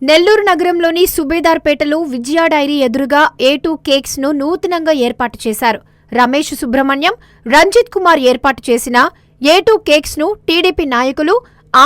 నెల్లూరు నగరంలోని సుబేదార్పేటలో విజయ డైరీ ఎదురుగా A2 cakes ను నూతనంగా ఏర్పాటు చేశారు. రమేష్ సుబ్రహ్మణ్యం, రంజిత్ కుమార్ ఏర్పాటు చేసిన A2 కేక్స్ ను టీడీపీ నాయకులు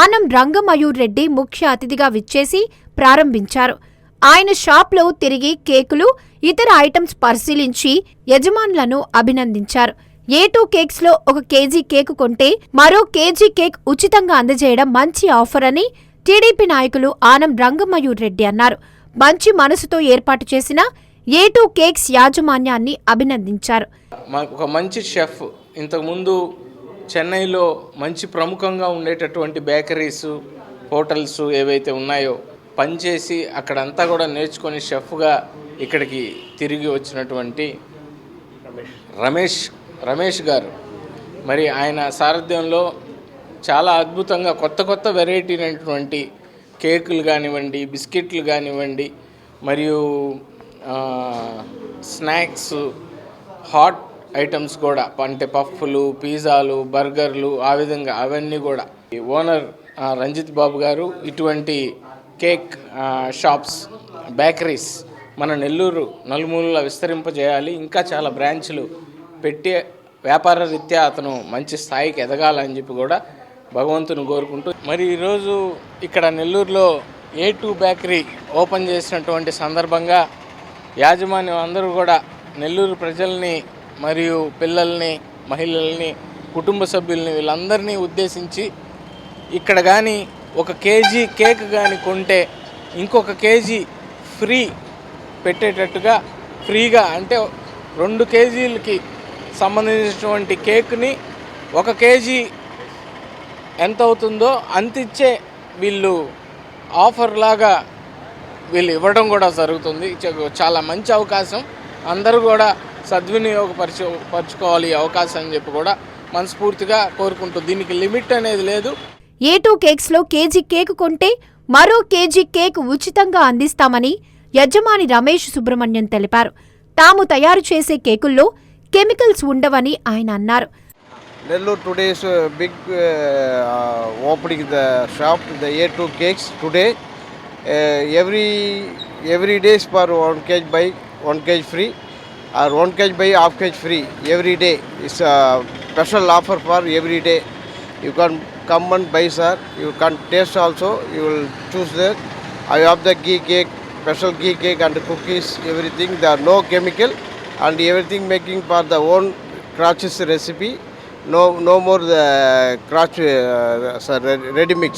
ఆనం రంగమయూర్ రెడ్డి ముఖ్య అతిథిగా విచ్చేసి ప్రారంభించారు. ఆయన షాప్లో తిరిగి కేకులు, ఇతర ఐటమ్స్ పరిశీలించి యజమానులను అభినందించారు. A2 కేక్స్ లో 1 కేజీ కేకు కొంటే మరో కేజీ కేక్ ఉచితంగా అందజేయడం మంచి ఆఫర్ అని టీడీపీ నాయకులు ఆనం రంగమయూర్ రెడ్డి అన్నారు. మంచి మనసుతో ఏర్పాటు చేసిన A2 కేక్స్ యాజమాన్యాన్ని అభినందించారు. ఒక మంచి షెఫ్ ఇంతకుముందు చెన్నైలో మంచి ప్రముఖంగా ఉండేటటువంటి బేకరీస్, హోటల్స్ ఏవైతే ఉన్నాయో పనిచేసి అక్కడంతా కూడా నేర్చుకొని షెఫ్గా ఇక్కడికి తిరిగి వచ్చినటువంటి రమేష్ గారు, మరి ఆయన సారథ్యంలో చాలా అద్భుతంగా కొత్త వెరైటీ అయినటువంటి కేకులు కానివ్వండి, బిస్కెట్లు కానివ్వండి, మరియు స్నాక్స్, హాట్ ఐటమ్స్ కూడా అంటే పఫ్ఫులు, పిజ్జాలు, బర్గర్లు, ఆ విధంగా అవన్నీ కూడా ఓనర్ రంజిత్ బాబు గారు ఇటువంటి కేక్ షాప్స్, బేకరీస్ మన నెల్లూరు నలుమూలలా విస్తరింపజేయాలి. ఇంకా చాలా బ్రాంచ్లు పెట్టి వ్యాపార రీత్యా అతను మంచి స్థాయికి ఎదగాలని చెప్పి కూడా భగవంతుని కోరుకుంటూ, మరి ఈరోజు ఇక్కడ నెల్లూరులో A2 బేకరీ ఓపెన్ చేసినటువంటి సందర్భంగా యాజమాన్యం అందరూ కూడా నెల్లూరు ప్రజల్ని మరియు పిల్లల్ని, మహిళల్ని, కుటుంబ సభ్యుల్ని వీళ్ళందరినీ ఉద్దేశించి ఇక్కడ కానీ 1 కేజీ కేక్ కానీ కొంటే ఇంకొక కేజీ ఫ్రీ పెట్టేటట్టుగా ఫ్రీగా, అంటే 2 కేజీలకి సంబంధించినటువంటి కేక్ని 1 కేజీ ఎంత అవుతుందో అంతిచ్చే వీళ్ళు ఆఫర్ లాగా వీళ్ళు ఇవ్వడం కూడా జరుగుతుంది. చాలా మంచి అవకాశం, అందరూ కూడా సద్వినియోగపరచుకోవాలి ఈ అవకాశం అని చెప్పి కూడా మనస్ఫూర్తిగా కోరుకుంటూ, దీనికి లిమిట్ అనేది లేదు. A2 కేక్స్ లో కేజీ కేకు కొంటే మరో కేజీ కేక్ ఉచితంగా అందిస్తామని యజమాని రమేష్ సుబ్రహ్మణ్యం తెలిపారు. తాము తయారు చేసే కేకుల్లో కెమికల్స్ ఉండవని ఆయన అన్నారు. Nellore today's big opening the shop, the A2 cakes today. Every day is for 1 kg buy 1 kg free, or 1 kg buy half kg free. Every day is a special offer for every day. You can come and buy, sir. You can taste also. You will choose that. I have the ghee cake, special ghee cake and cookies. Everything. There are no chemical and everything making for the own crotches recipe. No more the crotch ready mix.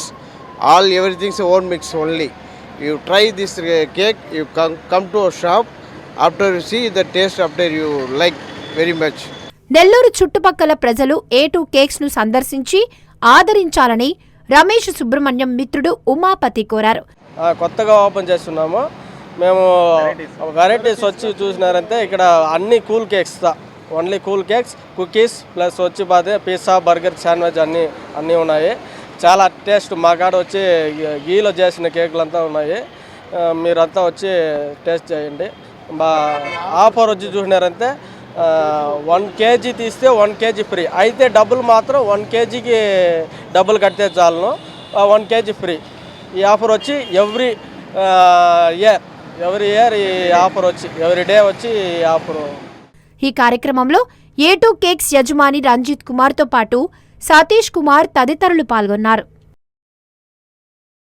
All everything is own mix only. You try this cake, you come to a shop. After you see the taste, after you like very much. Nellore చుట్టుపక్కల ప్రజలు A2 cakes ను సందర్శించి ఆదరించాలని రమేష్ సుబ్రహ్మణ్యం మిత్రుడు ఉమాపతి కోరారు. కొత్తగా open చేస్తున్నాము మేము. Varieties వచ్చి చూసినారంటే ఇక్కడ అన్ని cool cakes, only cool cakes, cookies plus వచ్చి పిజ్జా, బర్గర్, శాండ్విచ్ అన్నీ ఉన్నాయి. చాలా టేస్ట్, మా కాడ వచ్చి గీలో చేసిన కేకులంతా ఉన్నాయి. మీరంతా వచ్చి టేస్ట్ చేయండి. మా ఆఫర్ వచ్చి చూసినారంటే 1 కేజీ తీస్తే 1 కేజీ ఫ్రీ. అయితే డబ్బులు మాత్రం 1 కేజీకి డబ్బులు కడితే చాలను, 1 కేజీ ఫ్రీ. ఈ ఆఫర్ వచ్చి ఎవ్రీ ఇయర్ ఈ ఆఫర్ వచ్చి ఎవ్రీ డే వచ్చి ఈ ఆఫర్. ఈ కార్యక్రమంలో A2 కేక్స్ యజమాని రంజిత్ కుమార్తో పాటు సతీష్ కుమార్ తదితరులు పాల్గొన్నారు.